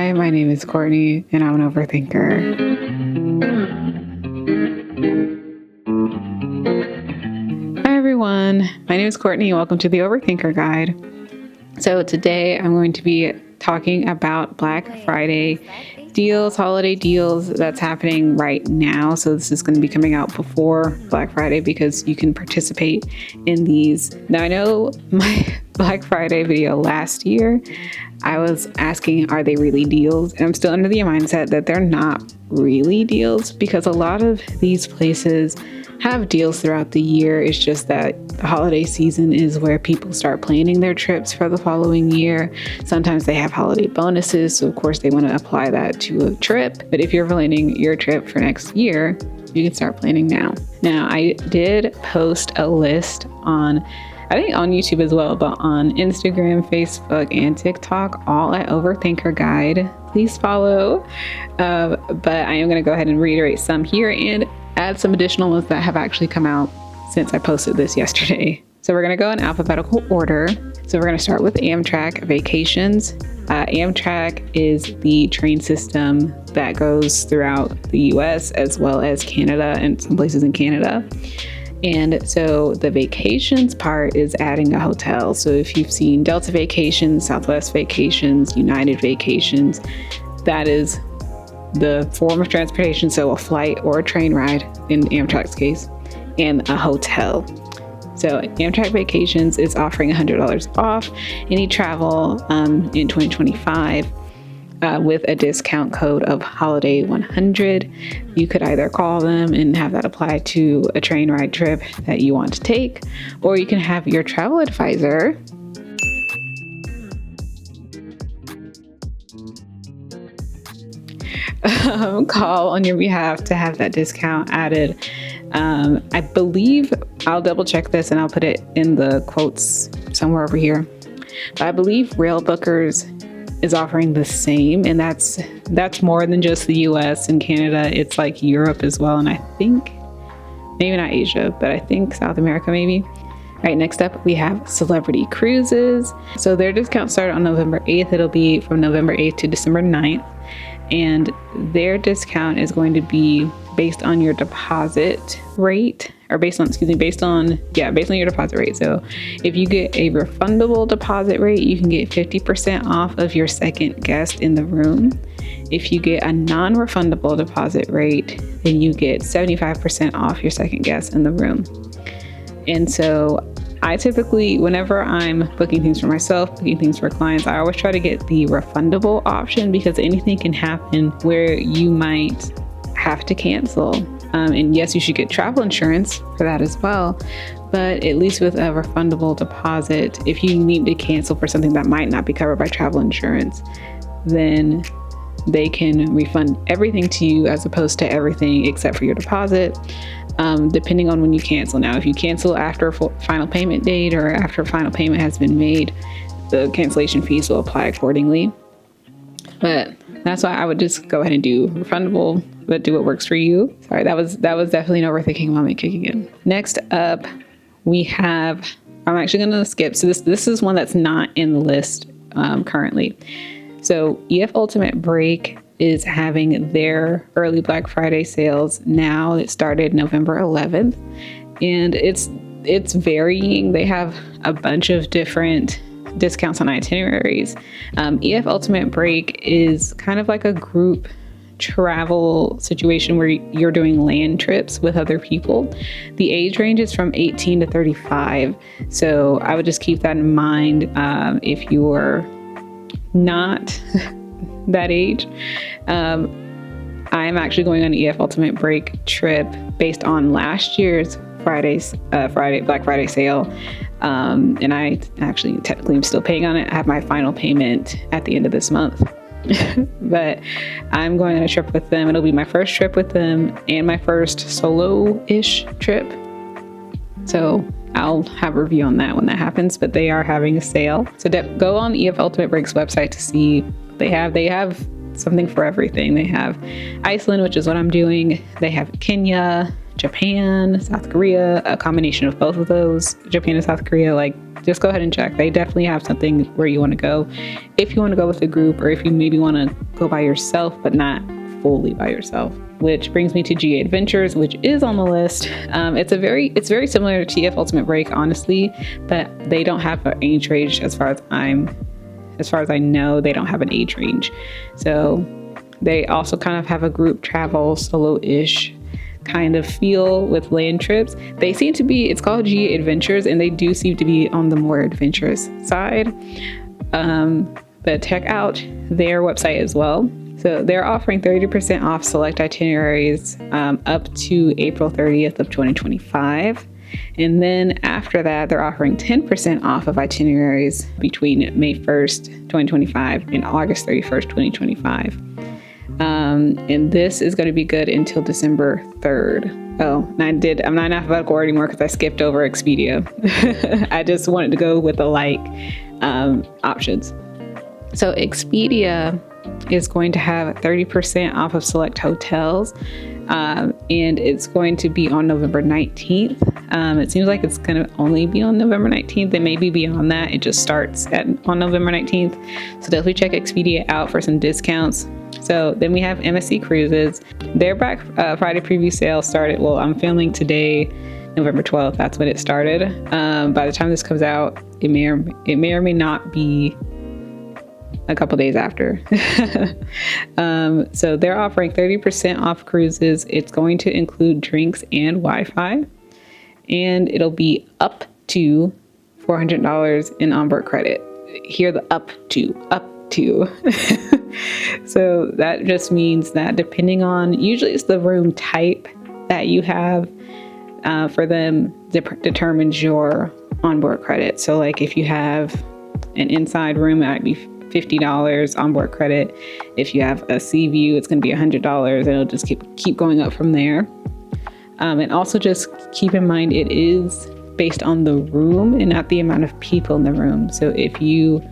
Hi, my name is Courtney, and I'm an overthinker. Hi, everyone. My name is Courtney, and welcome to the Overthinker Guide. So today I'm going to be talking about Black Friday deals, holiday deals that's happening right now. So this is going to be coming out before Black Friday because you can participate in these. Now I know my Black Friday video last year, I was asking, are they really deals? And I'm still under the mindset that they're not really deals because a lot of these places have deals throughout the year. It's just that the holiday season is where people start planning their trips for the following year. Sometimes they have holiday bonuses, so of course they want to apply that to a trip. But if you're planning your trip for next year, you can start planning now. Now, I did post a list on, I think on YouTube as well, but on Instagram, Facebook, and TikTok, all at Overthinker Guide. Please follow. But I am going to go ahead and reiterate some here and add some additional ones that have actually come out since I posted this yesterday. So we're going to go in alphabetical order. So we're going to start with Amtrak Vacations. Amtrak is the train system that goes throughout the US as well as Canada and some places in Canada. And so the vacations part is adding a hotel. So if you've seen Delta Vacations, Southwest Vacations, United Vacations, that is the form of transportation. So a flight or a train ride in Amtrak's case, and a hotel. So Amtrak Vacations is offering $100 off any travel in 2025 with a discount code of Holiday100. You could either call them and have that apply to a train ride trip that you want to take, or you can have your travel advisor call on your behalf to have that discount added. I believe, I'll double check this and I'll put it in the quotes somewhere over here. But I believe Rail Bookers is offering the same, and that's more than just the US and Canada. It's like Europe as well, and I think maybe not Asia, but I think South America maybe. All right, next up we have Celebrity Cruises. So their discount started on November 8th. It'll be from November 8th to December 9th. And their discount is going to be based on your deposit rate, or based on your deposit rate. So if you get a refundable deposit rate, you can get 50% off of your second guest in the room. If you get a non-refundable deposit rate, then you get 75% off your second guest in the room. And so I typically, whenever I'm booking things for myself, booking things for clients, I always try to get the refundable option because anything can happen where you might have to cancel. And yes, you should get travel insurance for that as well. But at least with a refundable deposit, if you need to cancel for something that might not be covered by travel insurance, then they can refund everything to you as opposed to everything except for your deposit. Depending on when you cancel. Now, if you cancel after a final payment date or after a final payment has been made, the cancellation fees will apply accordingly. But that's why I would just go ahead and do refundable, but do what works for you. Sorry, that was definitely an overthinking moment kicking in. Next up, we have, I'm actually going to skip. So this is one that's not in the list currently. So EF Ultimate Break is having their early Black Friday sales now. It started November 11th, and it's varying. They have a bunch of different discounts on itineraries. EF Ultimate Break is kind of like a group travel situation where you're doing land trips with other people. The age range is from 18 to 35. So I would just keep that in mind if you're not that age. I'm actually going on an EF Ultimate Break trip based on last year's Black Friday sale. And I actually technically am still paying on it. I have my final payment at the end of this month. But I'm going on a trip with them. It'll be my first trip with them and my first solo-ish trip. So I'll have a review on that when that happens, but they are having a sale. So go on the EF Ultimate Break's website to see they have something for everything. They have Iceland, which is what I'm doing. They have Kenya, Japan, South Korea, a combination of both of those, Japan and South Korea. Like, just go ahead and check. They definitely have something where you want to go. If you want to go with a group, or if you maybe want to go by yourself, but not fully by yourself. Which brings me to GA Adventures, which is on the list. It's very similar to TF Ultimate Break, honestly, but they don't have an age range as far as I know. They don't have an age range. So they also kind of have a group travel, solo-ish kind of feel with land trips. They seem to be, it's called GA Adventures, and they do seem to be on the more adventurous side. But check out their website as well. So they're offering 30% off select itineraries up to April 30th of 2025. And then after that, they're offering 10% off of itineraries between May 1st, 2025 and August 31st, 2025. And this is going to be good until December 3rd. Oh, and I'm not in alphabetical order anymore because I skipped over Expedia. I just wanted to go with the options. So Expedia is going to have 30% off of select hotels, and it's going to be on November 19th. It seems like it's going to only be on November 19th. It may be beyond that. It just starts on November 19th. So definitely check Expedia out for some discounts. So then we have MSC Cruises. Their Black Friday preview sale started, well, I'm filming today, November 12th. That's when it started. By the time this comes out, it may or may not be a couple days after. So they're offering 30% off cruises. It's going to include drinks and Wi-Fi, and it'll be up to $400 in onboard credit. Hear the up to. So that just means that depending on, usually it's the room type that you have for them determines your onboard credit. So like if you have an inside room, it might be $50 onboard credit. If you have a sea view, it's going to be $100, and it'll just keep going up from there. And also just keep in mind, it is based on the room and not the amount of people in the room. So if you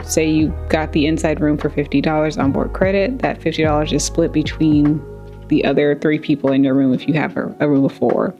say you got the inside room for $50 onboard credit, that $50 is split between the other 3 people in your room if you have a room of 4.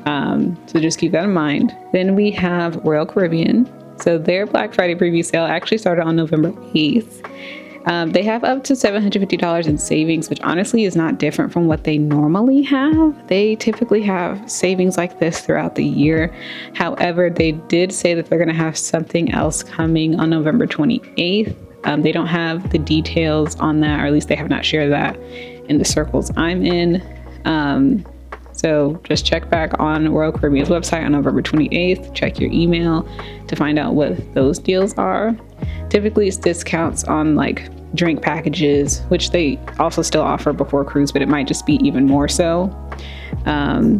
So just keep that in mind. Then we have Royal Caribbean. So their Black Friday preview sale actually started on November 8th. They have up to $750 in savings, which honestly is not different from what they normally have. They typically have savings like this throughout the year. However, they did say that they're going to have something else coming on November 28th. They don't have the details on that, or at least they have not shared that in the circles I'm in. So just check back on Royal Caribbean's website on November 28th. Check your email to find out what those deals are. Typically it's discounts on like drink packages, which they also still offer before cruise, but it might just be even more so.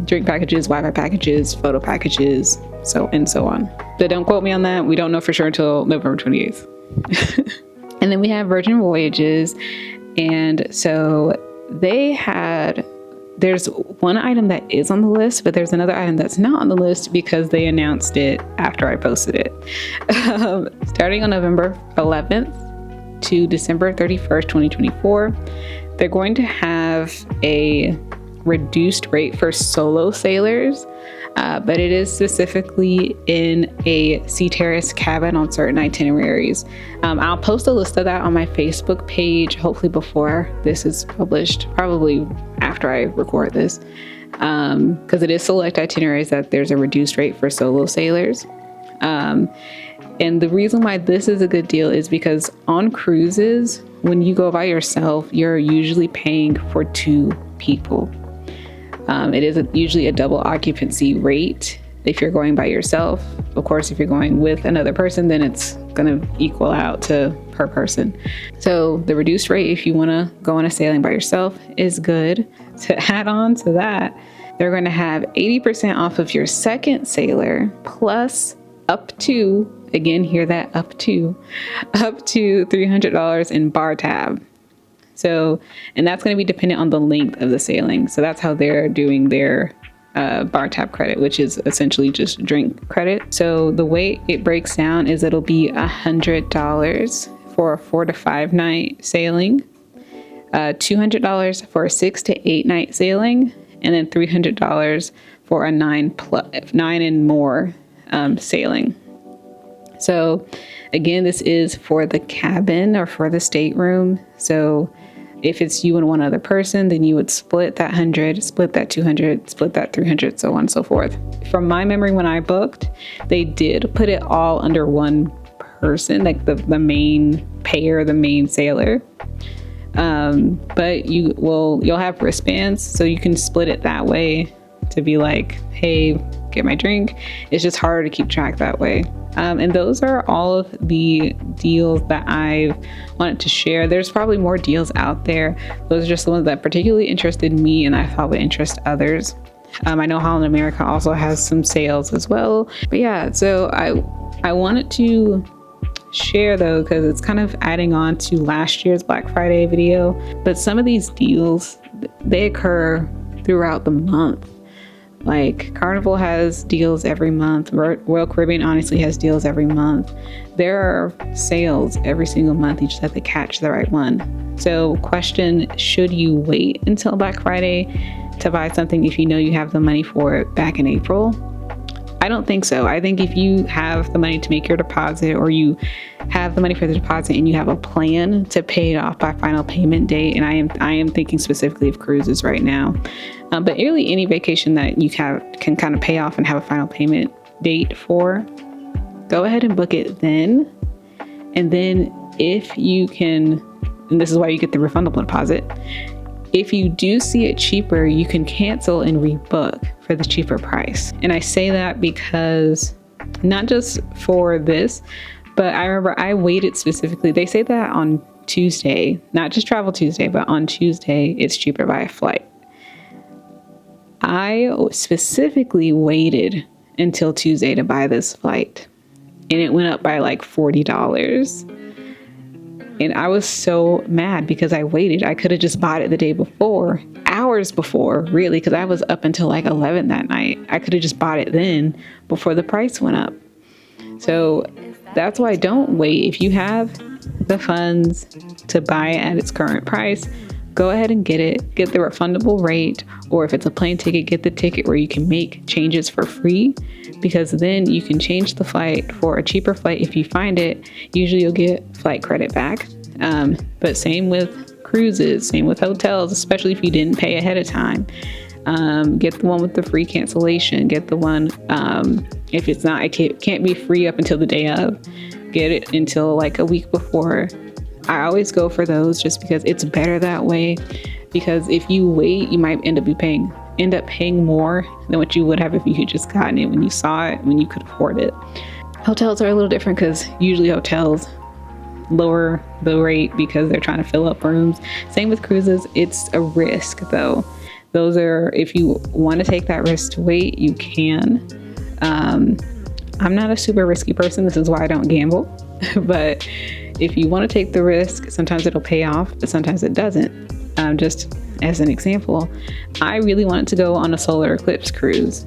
Drink packages, Wi-Fi packages, photo packages, so on. But don't quote me on that. We don't know for sure until November 28th. And then we have Virgin Voyages. And so there's one item that is on the list, but there's another item that's not on the list because they announced it after I posted it. Starting on November 11th to December 31st, 2024, they're going to have a reduced rate for solo sailors, but it is specifically in a sea terrace cabin on certain itineraries. I'll post a list of that on my Facebook page, hopefully before this is published, probably after I record this, because it is select itineraries that there's a reduced rate for solo sailors. And the reason why this is a good deal is because on cruises, when you go by yourself, you're usually paying for 2 people. It is usually a double occupancy rate if you're going by yourself. Of course, if you're going with another person, then it's going to equal out to per person. So the reduced rate, if you want to go on a sailing by yourself, is good. To add on to that, they're going to have 80% off of your second sailor plus up to, again, hear that, up to $300 in bar tab. So, and that's going to be dependent on the length of the sailing. So that's how they're doing their bar tab credit, which is essentially just drink credit. So the way it breaks down is it'll be $100 for a 4 to 5 night sailing, $200 for a 6 to 8 night sailing, and then $300 for a 9 and more sailing. So again, this is for the cabin or for the stateroom. So if it's you and one other person, then you would split that 100, split that 200, split that 300, so on and so forth. From my memory, when I booked, they did put it all under one person, like the main payer, the main sailor. But you'll have wristbands, so you can split it that way to be like, hey, get my drink. It's just harder to keep track that way. And those are all of the deals that I wanted to share. There's probably more deals out there. Those are just the ones that particularly interested me and I thought would interest others. I know Holland America also has some sales as well. But yeah, so I wanted to share though, because it's kind of adding on to last year's Black Friday video. But some of these deals, they occur throughout the month. Like Carnival has deals every month. Royal Caribbean honestly has deals every month. There are sales every single month. You just have to catch the right one. So question, should you wait until Black Friday to buy something if you know you have the money for it back in April? I don't think so. I think if you have the money to make your deposit, or you have the money for the deposit and you have a plan to pay it off by final payment date, and I am thinking specifically of cruises right now, but really any vacation that you can kind of pay off and have a final payment date for, go ahead and book it then. And then if you can, and this is why you get the refundable deposit, if you do see it cheaper, you can cancel and rebook for the cheaper price. And I say that because not just for this, but I remember I waited specifically. They say that on Tuesday, not just Travel Tuesday, but on Tuesday, it's cheaper by a flight. I specifically waited until Tuesday to buy this flight, and it went up by like $40. And I was so mad because I waited. I could have just bought it the day before, hours before, really, because I was up until like 11 that night. I could have just bought it then before the price went up. So that's why don't wait. If you have the funds to buy it at its current price, go ahead and get it. Get the refundable rate, or if it's a plane ticket, get the ticket where you can make changes for free, because then you can change the flight for a cheaper flight. If you find it, usually you'll get flight credit back. But same with cruises, same with hotels, especially if you didn't pay ahead of time. Get the one with the free cancellation. Get the one, if it's not, it can't be free up until the day of. Get it until like a week before. I always go for those just because it's better that way. Because if you wait, you might end up paying more than what you would have if you had just gotten it when you saw it, when you could afford it. Hotels are a little different because usually hotels lower the rate because they're trying to fill up rooms. Same with cruises. It's a risk though. Those are, if you want to take that risk to wait, you can. I'm not a super risky person. This is why I don't gamble. But if you want to take the risk, sometimes it'll pay off, but sometimes it doesn't. Just as an example, I really wanted to go on a solar eclipse cruise.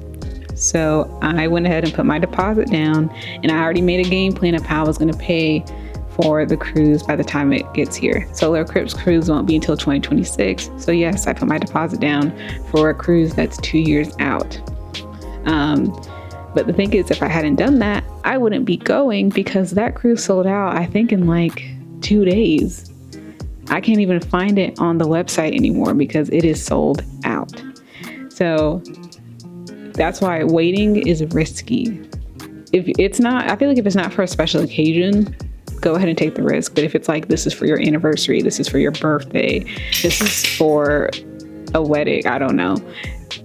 So I went ahead and put my deposit down, and I already made a game plan of how I was going to pay for the cruise by the time it gets here. Solar eclipse cruise won't be until 2026. So yes, I put my deposit down for a cruise that's 2 years out. But the thing is, if I hadn't done that, I wouldn't be going because that cruise sold out, I think, in like 2 days. I can't even find it on the website anymore because it is sold out. So that's why waiting is risky. If it's not, I feel like if it's not for a special occasion, go ahead and take the risk. But if it's like, this is for your anniversary, this is for your birthday, this is for a wedding, I don't know,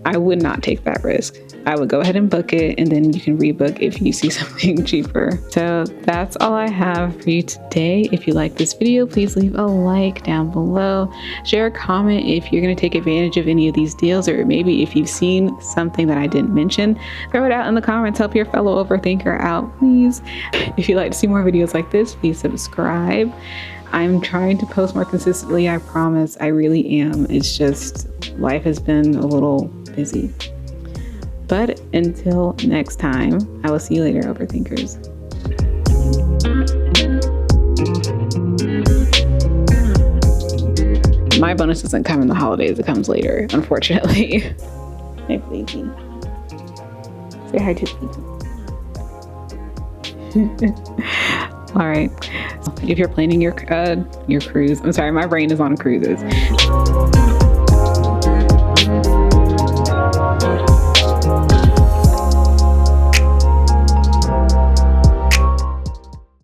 I would not take that risk. I would go ahead and book it, and then you can rebook if you see something cheaper. So that's all I have for you today. If you like this video, please leave a like down below. Share a comment if you're going to take advantage of any of these deals, or maybe if you've seen something that I didn't mention, throw it out in the comments. Help your fellow overthinker out, please. If you'd like to see more videos like this, please subscribe. I'm trying to post more consistently, I promise. I really am. It's just life has been a little busy. But until next time, I will see you later, overthinkers. My bonus doesn't come in the holidays, it comes later, unfortunately. Hey, Fleezy. Say hi to Fleezy. All right. If you're planning your cruise, I'm sorry, my brain is on cruises.